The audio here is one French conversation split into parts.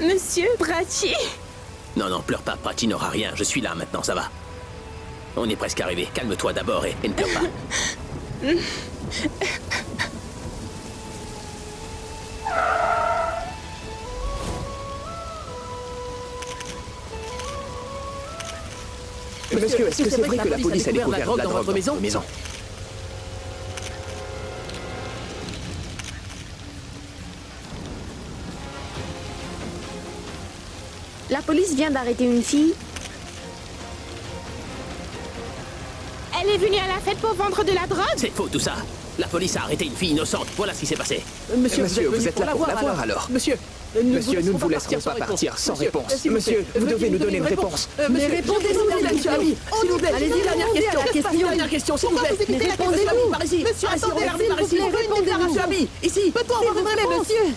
Monsieur Bracci. Non, non, pleure pas, Prati n'aura rien. Je suis là maintenant, ça va. On est presque arrivé. Calme-toi d'abord et ne pleure pas. Monsieur, est-ce que c'est vrai que la police a découvert de la drogue dans votre maison? La police vient d'arrêter une fille. Elle est venue à la fête pour vendre de la drogue? C'est faux tout ça. La police a arrêté une fille innocente. Voilà ce qui s'est passé. Monsieur, vous êtes là pour la voir alors? Monsieur, nous ne vous laisserons pas partir sans réponse. Monsieur, vous devez nous donner une réponse. Mais répondez-nous, monsieur Ami, s'il vous plaît. Allez-y, dernière question, s'il vous plaît. Mais répondez-nous. Par ici. Monsieur, attendez, par ici. Répondez-nous, monsieur Ami. Ici. Peut-on avoir une réponse, monsieur?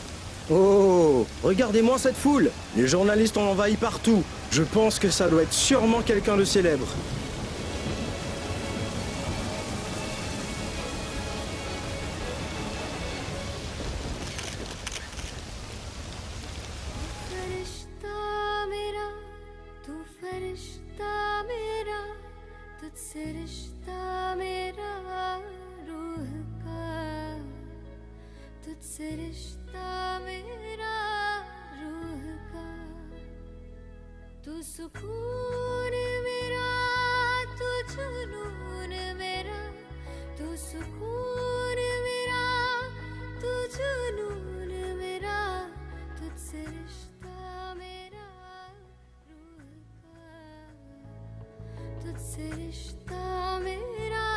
Oh, regardez-moi cette foule. Les journalistes ont envahi partout. Je pense que ça doit être sûrement quelqu'un de célèbre. सुकून मेरा तू जुनून मेरा तू सुकून मेरा तू जुनून मेरा तुझसे रिश्ता मेरा रूह का तुझसे रिश्ता मेरा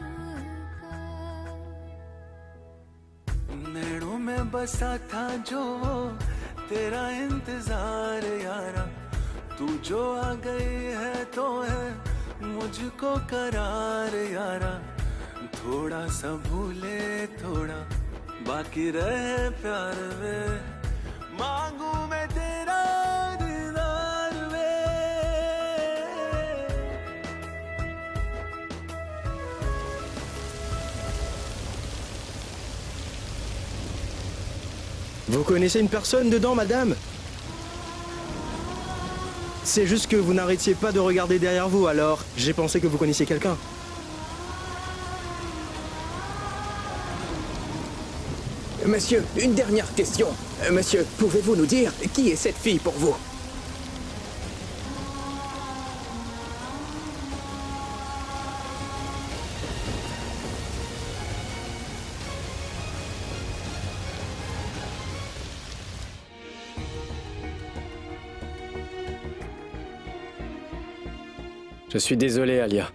रूह का नैनों में बसा था जो तेरा इंतजार यारा तू जो आ गई है तो है मुझको करार यारा थोड़ा सा भूले थोड़ा बाकी रहे प्यार में मांगू मैं तेरा दीदार में Vous connaissez une personne dedans, madame? C'est juste que vous n'arrêtiez pas de regarder derrière vous, alors j'ai pensé que vous connaissiez quelqu'un. Monsieur, une dernière question. Monsieur, pouvez-vous nous dire qui est cette fille pour vous? Je suis désolé, Alia.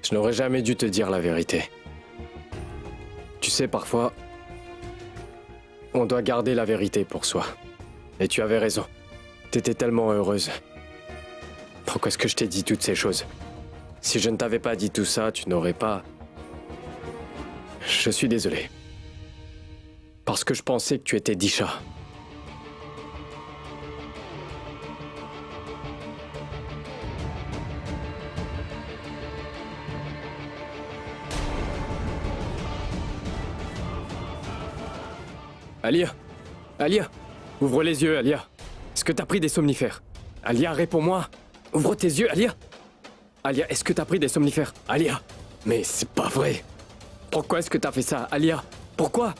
Je n'aurais jamais dû te dire la vérité. Tu sais, parfois, on doit garder la vérité pour soi. Et tu avais raison. T'étais tellement heureuse. Pourquoi est-ce que je t'ai dit toutes ces choses? Si je ne t'avais pas dit tout ça, tu n'aurais pas... Je suis désolé. Parce que je pensais que tu étais Disha. Alia, Alia, ouvre les yeux, Alia. Est-ce que t'as pris des somnifères? Alia, réponds-moi. Ouvre tes yeux, Alia. Alia, est-ce que t'as pris des somnifères? Alia, mais c'est pas vrai. Pourquoi est-ce que t'as fait ça, Alia? Pourquoi?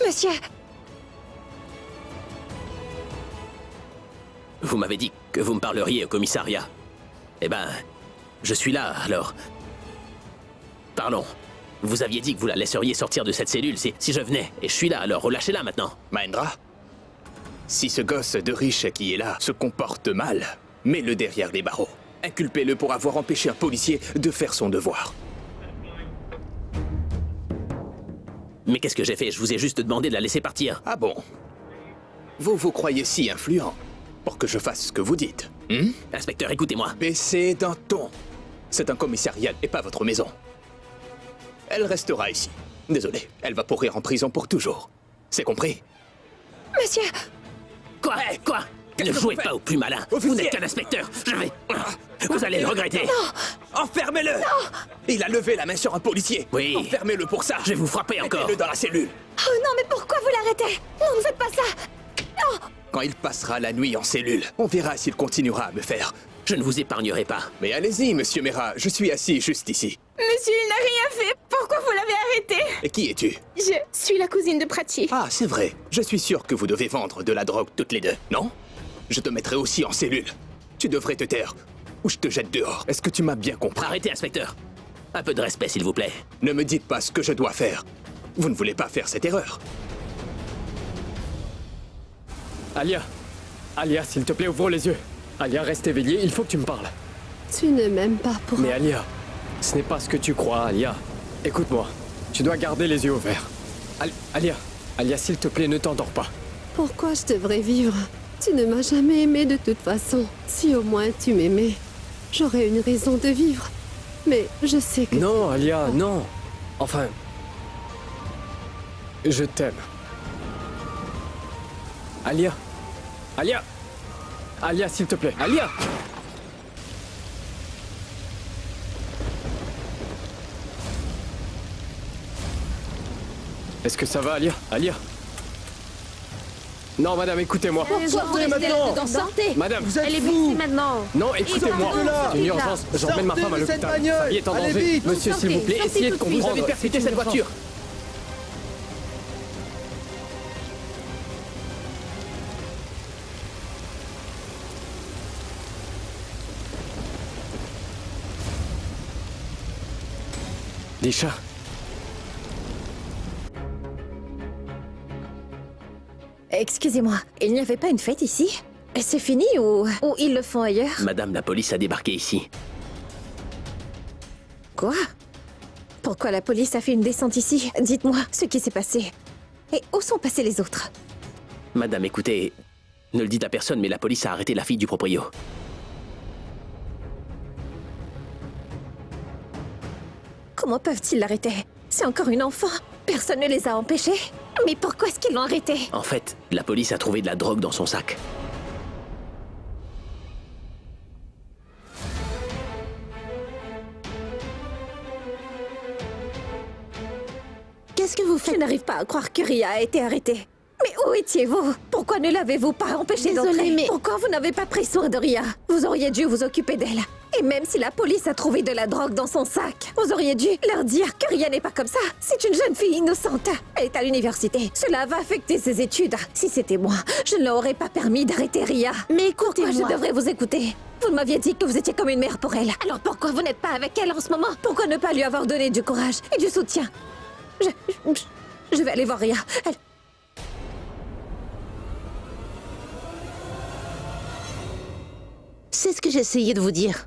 Monsieur! Vous m'avez dit que vous me parleriez au commissariat. Eh ben, je suis là, alors. Parlons. Vous aviez dit que vous la laisseriez sortir de cette cellule si je venais. Et je suis là, alors relâchez-la maintenant. Mahendra? Si ce gosse de riche qui est là se comporte mal, mets-le derrière les barreaux. Inculpez-le pour avoir empêché un policier de faire son devoir. Mais qu'est-ce que j'ai fait? Je vous ai juste demandé de la laisser partir. Ah bon? Vous vous croyez si influent pour que je fasse ce que vous dites? Inspecteur, écoutez-moi. Baissez d'un ton. C'est un commissariat et pas votre maison. Elle restera ici. Désolé, elle va pourrir en prison pour toujours. C'est compris? Monsieur, Quoi? Quoi? Ne jouez pas au plus malin. Vous n'êtes qu'un inspecteur. Je vais... Vous allez le regretter. Enfermez-le! Il a levé la main sur un policier. Oui. Enfermez-le pour ça. Je vais vous frapper encore. Mettez-le dans la cellule. oh non, mais pourquoi vous l'arrêtez? Non, ne faites pas ça. Non. Quand il passera la nuit en cellule, on verra s'il continuera à me faire. Je ne vous épargnerai pas. Mais allez-y, monsieur Mera, je suis assis juste ici. Monsieur, il n'a rien fait. Pourquoi vous l'avez arrêté? Et qui es-tu? Je suis la cousine de Prachi. Ah, c'est vrai. Je suis sûr que vous devez vendre de la drogue toutes les deux, non? Je te mettrai aussi en cellule. Tu devrais te taire, ou je te jette dehors. Est-ce que tu m'as bien compris? Arrêtez, inspecteur. Un peu de respect, s'il vous plaît. Ne me dites pas ce que je dois faire. Vous ne voulez pas faire cette erreur. Alia, Alia, s'il te plaît, ouvre les yeux. Alia, reste éveillée, il faut que tu me parles. Tu ne m'aimes pas pour... Mais Alia, ce n'est pas ce que tu crois, Alia. Écoute-moi, tu dois garder les yeux ouverts. Alia, s'il te plaît, ne t'endors pas. Pourquoi je devrais vivre? Tu ne m'as jamais aimé de toute façon. Si au moins tu m'aimais, j'aurais une raison de vivre. Mais je sais que... Non, Alia, non. Enfin... Je t'aime. Alia. Alia, s'il te plaît. Alia. Est-ce que ça va, Alia? Non, madame, écoutez-moi. Pourquoi vous restez là-dedans? Sortez. Madame, Vous êtes Elle est fous. blessée maintenant. non, écoutez-moi. de là. C'est une urgence. J'emmène ma femme à Sortez de cette l'hôpital. bagnole. Sa vie est en Allez danger. vite. Monsieur, s'il vous plaît, Sortez essayez de tout de suite. Vous comprendre. avez percuté cette voiture. Disha. Excusez-moi, il n'y avait pas une fête ici? C'est fini ou ils le font ailleurs? Madame, la police a débarqué ici. Quoi? Pourquoi la police a fait une descente ici? Dites-moi ce qui s'est passé. Et où sont passés les autres? Madame, écoutez, ne le dites à personne, mais la police a arrêté la fille du proprio. Comment peuvent-ils l'arrêter? C'est encore une enfant. Personne ne les a empêchés. Mais pourquoi est-ce qu'ils l'ont arrêtée? En fait, la police a trouvé de la drogue dans son sac. Qu'est-ce que vous faites? Je n'arrive pas à croire que Ria a été arrêtée. Mais où étiez-vous? Pourquoi ne l'avez-vous pas empêchée d'entrer? Désolée, mais... Pourquoi vous n'avez pas pris soin de Ria? Vous auriez dû vous occuper d'elle. Et même si la police a trouvé de la drogue dans son sac, vous auriez dû leur dire que Ria n'est pas comme ça. C'est une jeune fille innocente. Elle est à l'université. Cela va affecter ses études. Si c'était moi, je ne leur aurais pas permis d'arrêter Ria. Mais écoutez-moi. Pourquoi je devrais vous écouter? Vous m'aviez dit que vous étiez comme une mère pour elle. Alors pourquoi vous n'êtes pas avec elle en ce moment? Pourquoi ne pas lui avoir donné du courage et du soutien? Je vais aller voir Ria. Elle... C'est ce que j'essayais de vous dire.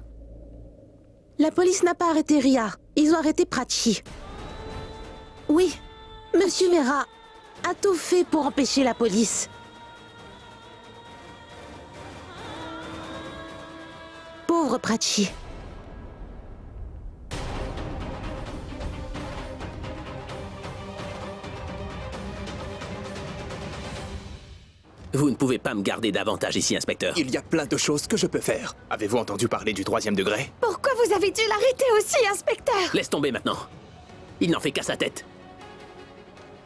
La police n'a pas arrêté Ria. Ils ont arrêté Prachi. Oui, Monsieur Mera a tout fait pour empêcher la police. Pauvre Prachi. Vous ne pouvez pas me garder davantage ici, inspecteur. Il y a plein de choses que je peux faire. Avez-vous entendu parler du 3e degré? Pourquoi vous avez dû l'arrêter aussi, inspecteur? Laisse tomber maintenant. Il n'en fait qu'à sa tête.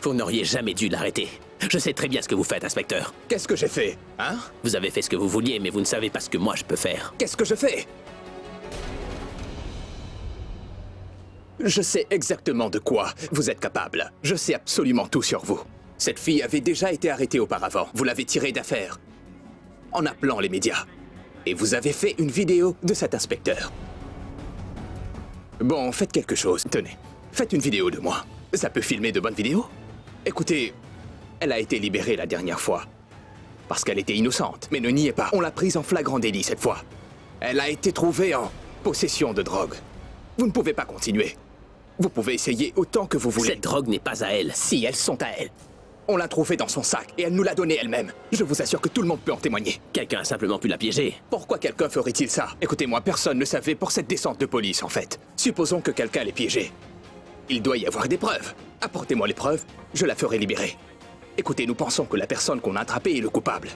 Vous n'auriez jamais dû l'arrêter. Je sais très bien ce que vous faites, inspecteur. Qu'est-ce que j'ai fait? Hein? Vous avez fait ce que vous vouliez, mais vous ne savez pas ce que moi je peux faire. Qu'est-ce que je fais? Je sais exactement de quoi vous êtes capable. Je sais absolument tout sur vous. Cette fille avait déjà été arrêtée auparavant. Vous l'avez tirée d'affaire en appelant les médias. Et vous avez fait une vidéo de cet inspecteur. Bon, faites quelque chose. Tenez, faites une vidéo de moi. Ça peut filmer de bonnes vidéos? Écoutez, elle a été libérée la dernière fois. parce qu'elle était innocente. Mais ne niez pas, on l'a prise en flagrant délit cette fois. Elle a été trouvée en possession de drogue. Vous ne pouvez pas continuer. Vous pouvez essayer autant que vous voulez. Cette drogue n'est pas à elle. Si, elles sont à elle. On l'a trouvée dans son sac et elle nous l'a donnée elle-même. Je vous assure que tout le monde peut en témoigner. Quelqu'un a simplement pu la piéger. Pourquoi quelqu'un ferait-il ça? Écoutez-moi, personne ne savait pour cette descente de police, en fait. Supposons que quelqu'un l'ait piégée. Il doit y avoir des preuves. Apportez-moi les preuves, je la ferai libérer. Écoutez, nous pensons que la personne qu'on a attrapée est le coupable.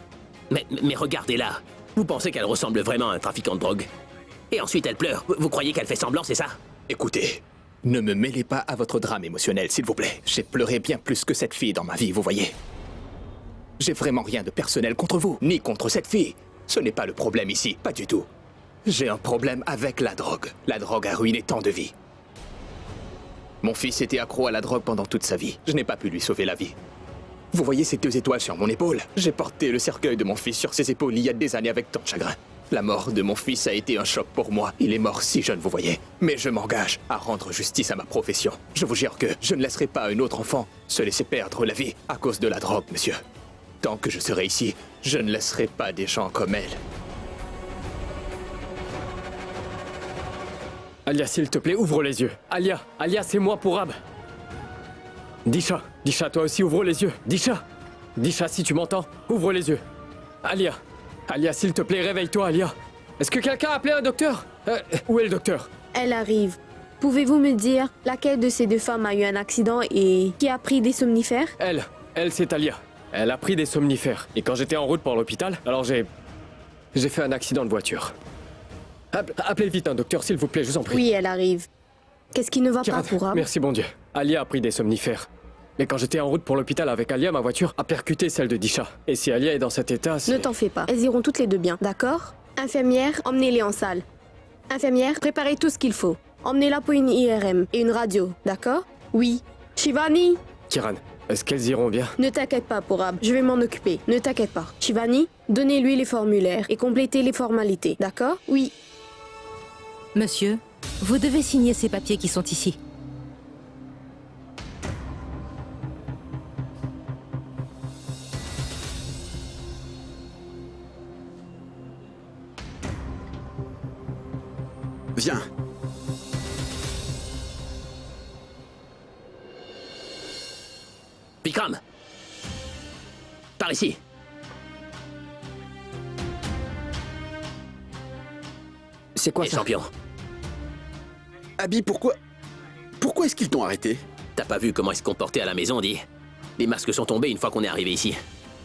Mais regardez-la. Vous pensez qu'elle ressemble vraiment à un trafiquant de drogue? Et ensuite elle pleure. Vous croyez qu'elle fait semblant, c'est ça? Écoutez, ne me mêlez pas à votre drame émotionnel, s'il vous plaît. J'ai pleuré bien plus que cette fille dans ma vie, vous voyez. J'ai vraiment rien de personnel contre vous, ni contre cette fille. Ce n'est pas le problème ici, pas du tout. J'ai un problème avec la drogue. La drogue a ruiné tant de vies. Mon fils était accro à la drogue pendant toute sa vie. Je n'ai pas pu lui sauver la vie. Vous voyez ces 2 étoiles sur mon épaule? J'ai porté le cercueil de mon fils sur ses épaules il y a des années avec tant de chagrin. La mort de mon fils a été un choc pour moi. Il est mort si jeune, vous voyez. Mais je m'engage à rendre justice à ma profession. Je vous jure que je ne laisserai pas un autre enfant se laisser perdre la vie à cause de la drogue, monsieur. Tant que je serai ici, je ne laisserai pas des gens comme elle. Alia, s'il te plaît, ouvre les yeux. Alia, c'est moi Pourab. Disha, toi aussi, ouvre les yeux. Disha, si tu m'entends, ouvre les yeux. Alia, s'il te plaît, réveille-toi, Alia. Est-ce que quelqu'un a appelé un docteur? Où est le docteur? Elle arrive. Pouvez-vous me dire laquelle de ces 2 femmes a eu un accident et qui a pris des somnifères? Elle, c'est Alia. Elle a pris des somnifères. Et quand j'étais en route pour l'hôpital, alors j'ai fait un accident de voiture. Appelez vite un docteur, s'il vous plaît, je vous en prie. Oui, elle arrive. Qu'est-ce qui ne va Kiran, pas, Pourab? merci bon Dieu. Alia a pris des somnifères. Mais quand j'étais en route pour l'hôpital avec Alia, ma voiture a percuté celle de Disha. Et si Alia est dans cet état, c'est... Ne t'en fais pas. Elles iront toutes les 2 bien, d'accord? Infirmière, emmenez-les en salle. Infirmière, préparez tout ce qu'il faut. Emmenez-la pour une IRM et une radio, d'accord? Oui. Shivani? Kiran, est-ce qu'elles iront bien? Ne t'inquiète pas, Pourab. Je vais m'en occuper. Ne t'inquiète pas. Shivani, donnez-lui les formulaires et complétez les formalités, d'accord? Oui. Monsieur, vous devez signer ces papiers qui sont ici. Viens. Vikram! Par ici! C'est quoi Les ça? champions. Abby, pourquoi est-ce qu'ils t'ont arrêté? T'as pas vu comment ils se comportaient à la maison, dit? Les masques sont tombés une fois qu'on est arrivé ici.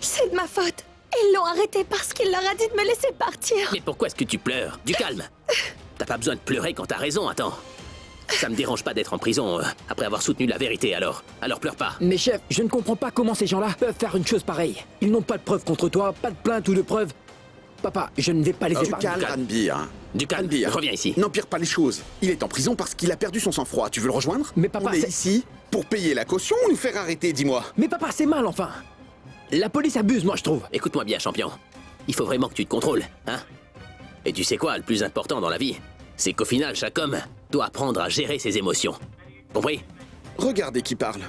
C'est de ma faute. Ils l'ont arrêté parce qu'il leur a dit de me laisser partir. Mais pourquoi est-ce que tu pleures? Du calme! T'as pas besoin de pleurer quand t'as raison, attends. Ça me dérange pas d'être en prison après avoir soutenu la vérité, alors pleure pas. Mais chef, je ne comprends pas comment ces gens-là peuvent faire une chose pareille. Ils n'ont pas de preuves contre toi, pas de plainte ou de preuves. Papa, je ne vais pas les Du épargner. calme, Ranbir. Du calme, Ranbir, reviens ici. N'empire pas les choses. Il est en prison parce qu'il a perdu son sang-froid. Tu veux le rejoindre? Mais papa, on est c'est- ici pour payer la caution ou nous faire arrêter, dis-moi? Mais papa, c'est mal enfin. La police abuse, moi je trouve. Écoute-moi bien, champion. Il faut vraiment que tu te contrôles, hein? Et tu sais quoi, le plus important dans la vie, c'est qu'au final, chaque homme doit apprendre à gérer ses émotions. Compris? Regardez qui parle.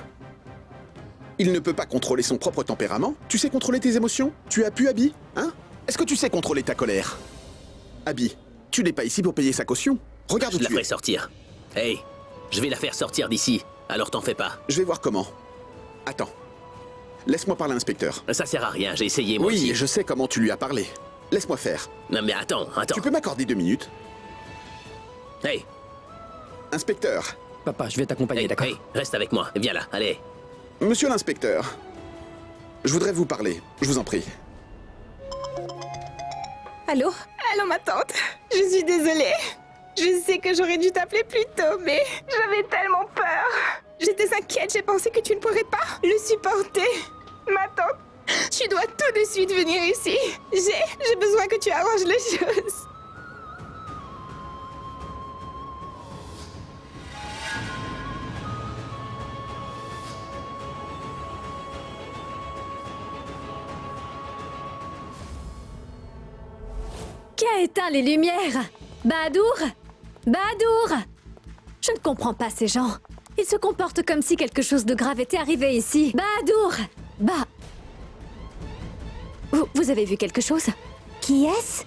Il ne peut pas contrôler son propre tempérament. Tu sais contrôler tes émotions? Tu as pu, Abby? Hein? Est-ce que tu sais contrôler ta colère? Abby, tu n'es pas ici pour payer sa caution. Regarde où Je la tu es. ferai sortir. Hey, je vais la faire sortir d'ici, alors t'en fais pas. Je vais voir comment. Attends. Laisse-moi parler à l'inspecteur. Ça sert à rien, j'ai essayé moi Oui, aussi. je sais comment tu lui as parlé. Laisse-moi faire. Non mais attends. Tu peux m'accorder 2 minutes? Hey, Inspecteur. Papa, je vais t'accompagner, hey, d'accord? hey, reste avec moi, viens là, allez. Monsieur l'inspecteur. Je voudrais vous parler. Je vous en prie. Allô? Allô, ma tante. Je suis désolée. Je sais que j'aurais dû t'appeler plus tôt, mais j'avais tellement peur. J'étais inquiète, j'ai pensé que tu ne pourrais pas le supporter. Ma tante, tu dois tout de suite venir ici. J'ai besoin que tu arranges les choses. Qui a éteint les lumières? Bahadour? Bahadour? Je ne comprends pas ces gens. Ils se comportent comme si quelque chose de grave était arrivé ici. Bahadour! Vous avez vu quelque chose? Qui est-ce?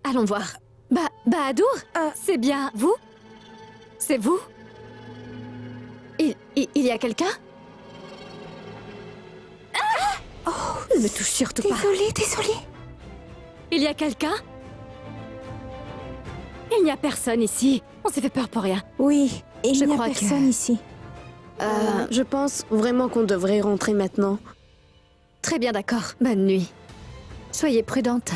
Allons voir. Bahadour? C'est bien vous? C'est vous? Il y a quelqu'un? Oh, ne me touche surtout pas. Désolée. Il y a quelqu'un? Il n'y a personne ici. On s'est fait peur pour rien. Oui, il Je n'y a crois personne ici. Je pense vraiment qu'on devrait rentrer maintenant. Très bien, d'accord. Bonne nuit. Soyez prudente.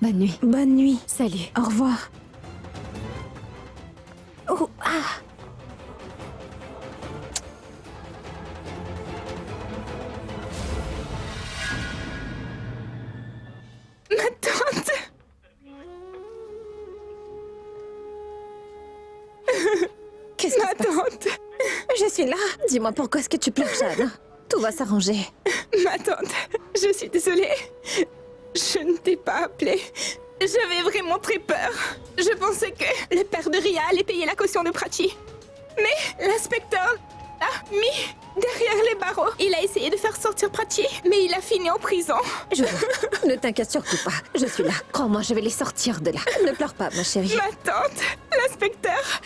Bonne nuit. Bonne nuit. Salut. Au revoir. Oh, ah. Ma tante. Qu'est-ce que Ma tante. Je suis là. Dis-moi pourquoi est-ce que tu pleures, Jeanne? Tout va s'arranger. Ma tante, je suis désolée. Je ne t'ai pas appelée. J'avais vraiment très peur. Je pensais que le père de Ria allait payer la caution de Prachi. Mais l'inspecteur l'a mis derrière les barreaux. Il a essayé de faire sortir Prachi, mais il a fini en prison. Je vois. Ne t'inquiète surtout pas. Je suis là. Crois-moi, je vais les sortir de là. Ne pleure pas, ma chérie. Ma tante, l'inspecteur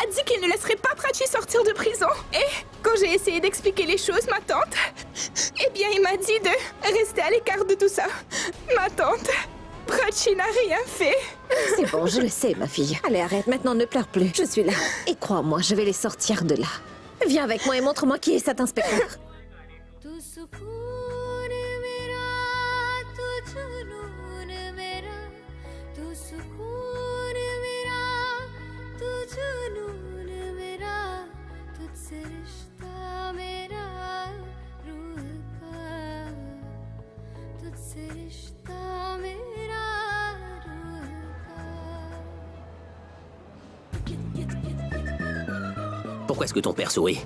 a dit qu'il ne laisserait pas Prachi sortir de prison. Et quand j'ai essayé d'expliquer les choses, ma tante, eh bien, il m'a dit de rester à l'écart de tout ça. Ma tante, Prachi n'a rien fait. C'est bon, je le sais, ma fille. Allez, arrête, maintenant ne pleure plus. Je suis là. Et crois-moi, je vais les sortir de là. Viens avec moi et montre-moi qui est cet inspecteur. तू सुकून मेरा तू जुनून मेरा तू सुकून मेरा तू जुनून मेरा तुझसे रिश्ता मेरा रूह का तुझसे रिश्ता मेरा रूह Pourquoi est-ce que ton père sourit?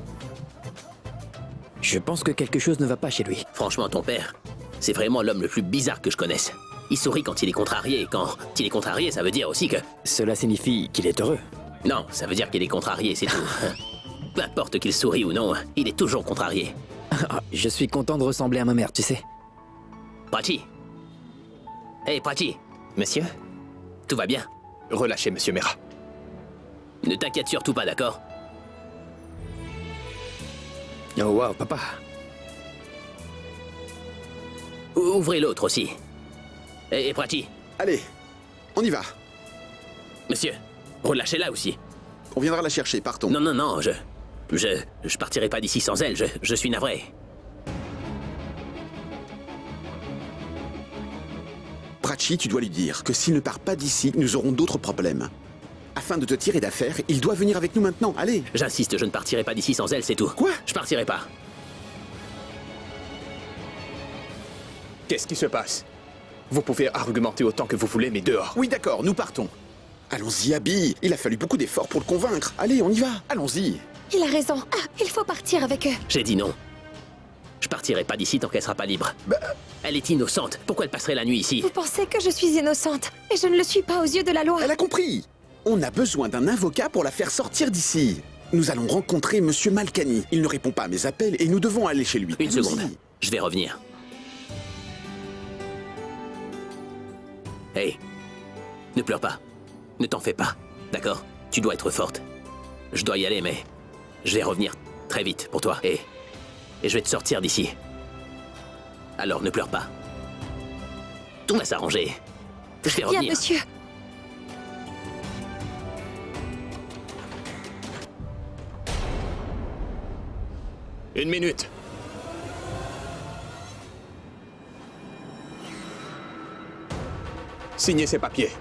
Je pense que quelque chose ne va pas chez lui. Franchement, ton père, c'est vraiment l'homme le plus bizarre que je connaisse. Il sourit quand il est contrarié, et quand il est contrarié, ça veut dire aussi que... Cela signifie qu'il est heureux. Non, ça veut dire qu'il est contrarié, c'est tout. Peu importe qu'il sourit ou non, il est toujours contrarié. Je suis content de ressembler à ma mère, tu sais. Prachi. Hey, Prachi. Monsieur? Tout va bien? Relâchez, monsieur Mera. Ne t'inquiète surtout pas, d'accord? Oh wow, papa. Ouvrez l'autre aussi. Et Prachi. Allez, on y va. Monsieur, relâchez-la aussi. On viendra la chercher, partons. Non, non, non, je partirai pas d'ici sans elle, je suis navré. Prachi, tu dois lui dire que s'il ne part pas d'ici, nous aurons d'autres problèmes. Afin de te tirer d'affaire, il doit venir avec nous maintenant, allez. J'insiste, je ne partirai pas d'ici sans elle, c'est tout. Quoi? Je partirai pas. Qu'est-ce qui se passe? Vous pouvez argumenter autant que vous voulez, mais dehors. Oui, d'accord, nous partons. Allons-y, Abby. Il a fallu beaucoup d'efforts pour le convaincre. Allez, on y va. Allons-y. Il a raison. Ah, il faut partir avec eux. J'ai dit non. Je partirai pas d'ici tant qu'elle sera pas libre. Elle est innocente. Pourquoi elle passerait la nuit ici? Vous pensez que je suis innocente, et je ne le suis pas aux yeux de la loi. Elle a compris. On a besoin d'un avocat pour la faire sortir d'ici. Nous allons rencontrer Monsieur Malkani. Il ne répond pas à mes appels et nous devons aller chez lui. Une Allons-y. seconde. Je vais revenir. Hey, ne pleure pas. Ne t'en fais pas. D'accord? Tu dois être forte. Je dois y aller, mais je vais revenir très vite pour toi. Et je vais te sortir d'ici. Alors ne pleure pas. Tout va s'arranger. Je vais revenir. Bien, monsieur. Une minute. Signez ces papiers.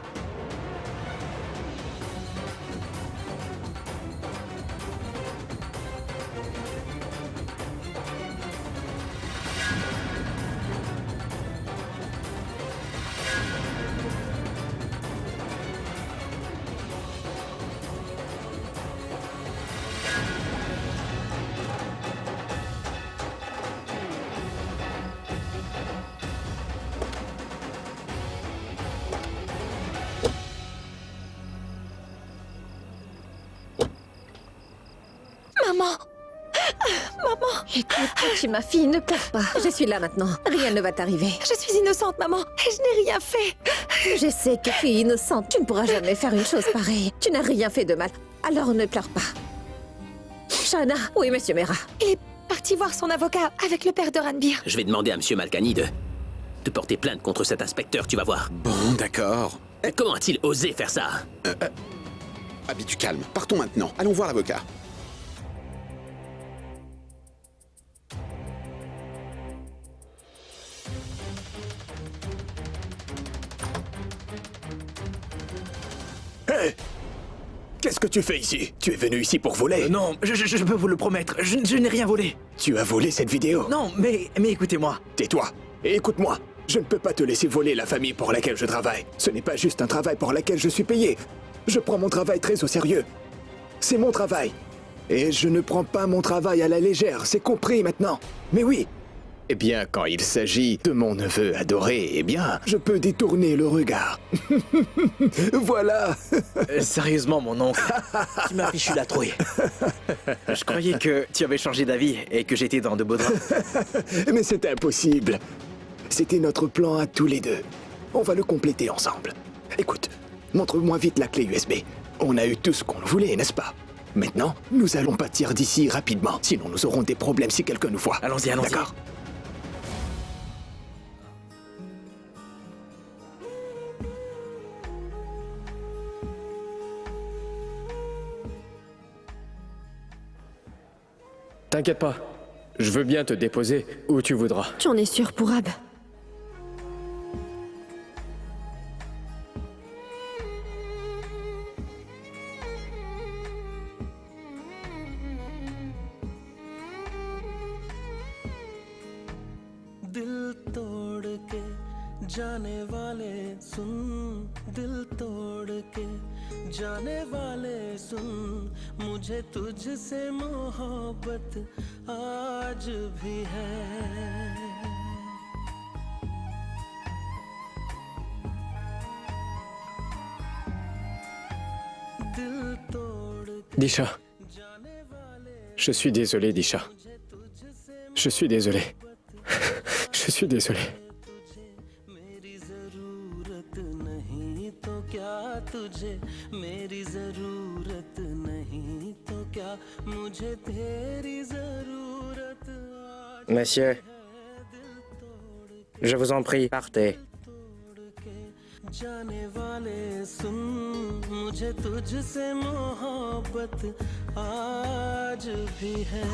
Écoute, Prachi, ma fille, ne pleure pas. Je suis là maintenant. Rien ne va t'arriver. Je suis innocente, maman, et je n'ai rien fait. Je sais que tu es innocente. Tu ne pourras jamais faire une chose pareille. Tu n'as rien fait de mal. Alors ne pleure pas. Shana, oui, monsieur Mera. Il est parti voir son avocat avec le père de Ranbir. Je vais demander à Monsieur Malkani de porter plainte contre cet inspecteur, tu vas voir. Bon, d'accord. Comment a-t-il osé faire ça? Abby, du calme. Partons maintenant. Allons voir l'avocat. Hé! Qu'est-ce que tu fais ici? Tu es venu ici pour voler? Non, je peux vous le promettre, je n'ai rien volé. Tu as volé cette vidéo? Non, mais écoutez-moi. Tais-toi et écoute-moi. Je ne peux pas te laisser voler la famille pour laquelle je travaille. Ce n'est pas juste un travail pour lequel je suis payé. Je prends mon travail très au sérieux. C'est mon travail. Et je ne prends pas mon travail à la légère, c'est compris maintenant. Mais oui. Eh bien, quand il s'agit de mon neveu adoré, eh bien, je peux détourner le regard. Voilà. Sérieusement, mon oncle, tu m'as fichu la trouille. Je croyais que tu avais changé d'avis et que j'étais dans de beaux draps. Mais c'est impossible. C'était notre plan à tous les deux. On va le compléter ensemble. Écoute, montre-moi vite la clé USB. On a eu tout ce qu'on voulait, n'est-ce pas? Maintenant, nous allons partir d'ici rapidement. Sinon, nous aurons des problèmes si quelqu'un nous voit. Allons-y, allons-y. D'accord. T'inquiète pas. Je veux bien te déposer où tu voudras. Tu en es sûr pour Ab? दिल तोड़ के जाने वाले सुन, दिल तोड़ के जाने वाले सुन, मुझे तुझसे मोहब्बत आज भी है। दिल तोड़ के Disha. Je suis désolé, Disha. Je suis désolé. Je suis désolé. मेरी जरूरत नहीं तो क्या तुझे, मेरी जरूरत नहीं तो क्या मुझे तेरी जरूरत। Monsieur, je vous en prie, partez. जाने वाले सुन, मुझे तुझसे मोहब्बत आज भी है।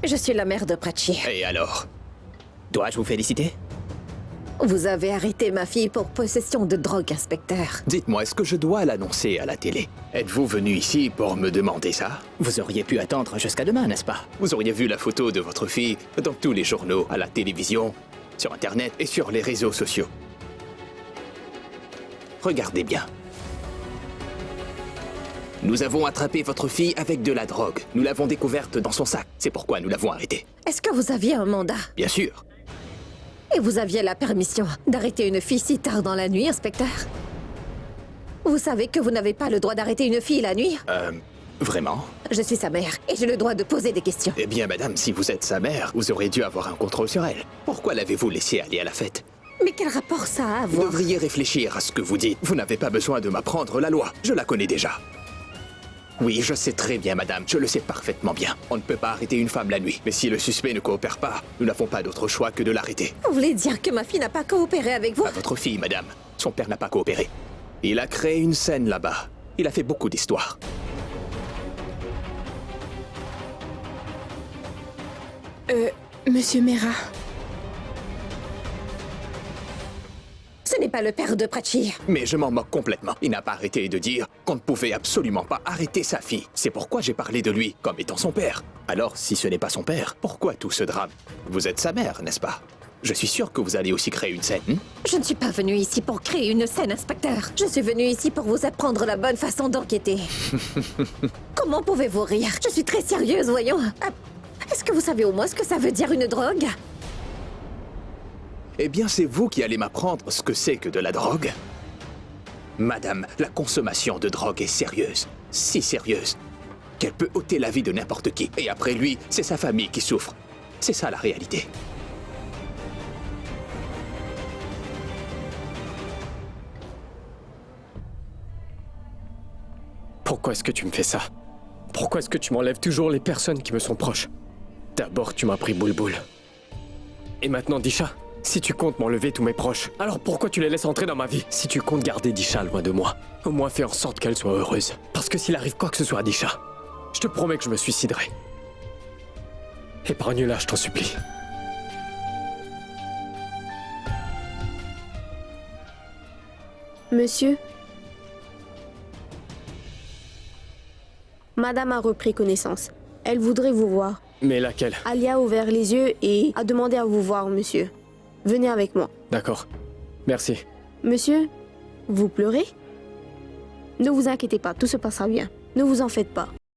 Je suis la mère de Prachi. Et alors? Dois-je vous féliciter? Vous avez arrêté ma fille pour possession de drogue, inspecteur. Dites-moi, est-ce que je dois l'annoncer à la télé? Êtes-vous venu ici pour me demander ça? Vous auriez pu attendre jusqu'à demain, n'est-ce pas? Vous auriez vu la photo de votre fille dans tous les journaux, à la télévision, sur Internet et sur les réseaux sociaux. Regardez bien. Nous avons attrapé votre fille avec de la drogue. Nous l'avons découverte dans son sac. C'est pourquoi nous l'avons arrêtée. Est-ce que vous aviez un mandat? Bien sûr. Et vous aviez la permission d'arrêter une fille si tard dans la nuit, inspecteur? Vous savez que vous n'avez pas le droit d'arrêter une fille la nuit? Vraiment? Je suis sa mère et j'ai le droit de poser des questions. Eh bien, madame, si vous êtes sa mère, vous aurez dû avoir un contrôle sur elle. Pourquoi l'avez-vous laissée aller à la fête? Mais quel rapport ça a à Vous voir? devriez réfléchir à ce que vous dites. Vous n'avez pas besoin de m'apprendre la loi. Je la connais déjà. Oui, je sais très bien, madame. Je le sais parfaitement bien. On ne peut pas arrêter une femme la nuit. Mais si le suspect ne coopère pas, nous n'avons pas d'autre choix que de l'arrêter. Vous voulez dire que ma fille n'a pas coopéré avec vous? Pas votre fille, madame. Son père n'a pas coopéré. Il a créé une scène là-bas. Il a fait beaucoup d'histoires. Monsieur Mera. Ce n'est pas le père de Prachi. Mais je m'en moque complètement. Il n'a pas arrêté de dire qu'on ne pouvait absolument pas arrêter sa fille. C'est pourquoi j'ai parlé de lui comme étant son père. Alors, si ce n'est pas son père, pourquoi tout ce drame? Vous êtes sa mère, n'est-ce pas? Je suis sûr que vous allez aussi créer une scène. Je ne suis pas venue ici pour créer une scène, inspecteur. Je suis venue ici pour vous apprendre la bonne façon d'enquêter. Comment pouvez-vous rire? Je suis très sérieuse, voyons. Est-ce que vous savez au moins ce que ça veut dire une drogue? Eh bien, c'est vous qui allez m'apprendre ce que c'est que de la drogue. Madame, la consommation de drogue est sérieuse. Si sérieuse qu'elle peut ôter la vie de n'importe qui. Et après lui, c'est sa famille qui souffre. C'est ça la réalité. Pourquoi est-ce que tu me fais ça? Pourquoi est-ce que tu m'enlèves toujours les personnes qui me sont proches? D'abord, tu m'as pris Boulboul. Et maintenant, Disha? Si tu comptes m'enlever tous mes proches, alors pourquoi tu les laisses entrer dans ma vie? Si tu comptes garder Disha loin de moi, au moins fais en sorte qu'elle soit heureuse. Parce que s'il arrive quoi que ce soit à Disha, je te promets que je me suiciderai. Épargne-la, je t'en supplie. Monsieur? Madame a repris connaissance. Elle voudrait vous voir. Mais laquelle? Alia a ouvert les yeux et a demandé à vous voir, monsieur. Venez avec moi. D'accord. Merci. Monsieur, vous pleurez? Ne vous inquiétez pas, tout se passera bien. Ne vous en faites pas.